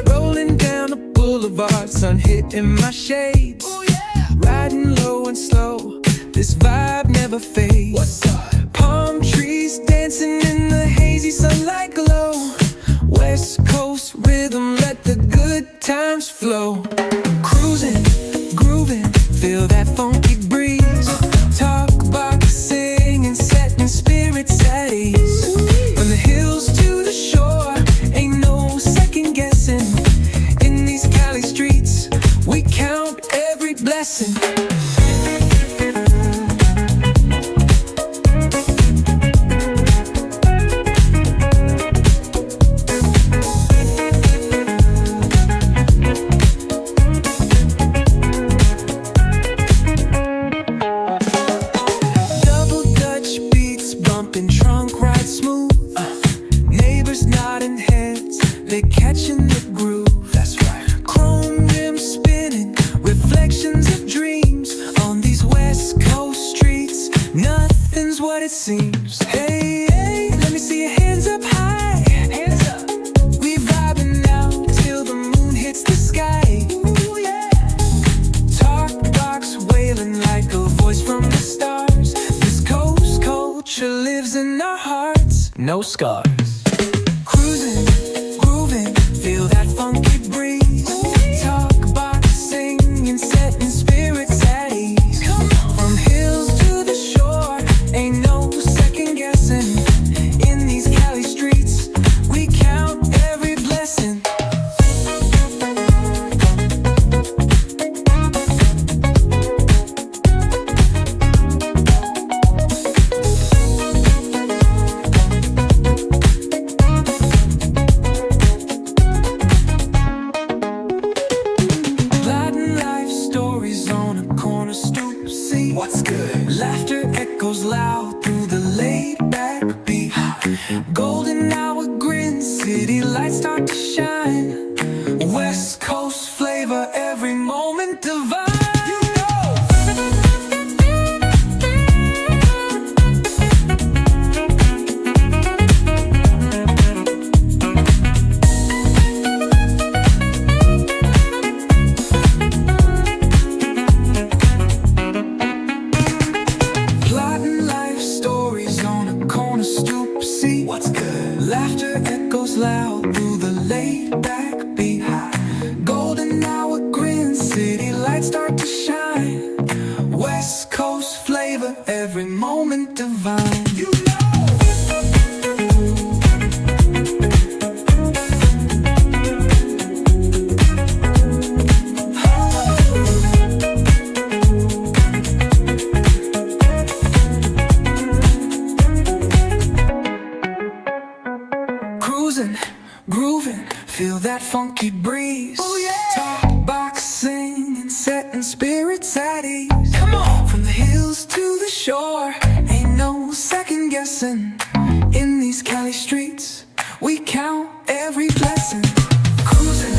Rolling down the boulevard, sun hitting my shades. Riding low and slow, this vibe never fades. What's up? Palm trees dancing in the hazy sunlight glow. West Coast rhythm, let the good times flow. Cruising, grooving, feel that funky breeze. Talk about singing, setting spirits at ease. From the hills to the shore, ain't no second guessing. In these Cali streets, we count every blessing. Double Dutch beats bumping, trunk ride smooth. Neighbors nodding heads, they catching the groove. That's right. Chrome rims spinning, reflections of dreams. On these West Coast streets, nothing's what it seems. Hey, hey, let me see your hands up high. Hands up. We vibing now till the moon hits the sky. Ooh, yeah. Talk box wailing like a voice from the stars. This coast culture lives in our hearts. No scars. Cruising, grooving, feel that funky breeze. Talk about singing, setting spirits at ease. From hills to the shore, ain't no second guessing. In these Cali streets, we count every blessing. Gliding life stories on a corner stoop seat. What's good? Laughter echoes loud through the laid-back beat. Golden hour grin, city lights start to shine. West Coast flavor, every moment divine. You know. Plotting life stories on a corner stoop seat. What's good? Laughter echoes loud through the laid-back beat. Golden hour grin, city lights start to shine. West Coast flavor, every moment divine. You know. Cruising, grooving, feel that funky breeze. Oh, yeah. Talk box singing, setting spirits at ease. Come on. From the hills to the shore, ain't no second guessing. In these Cali streets, we count every blessing. Cruising,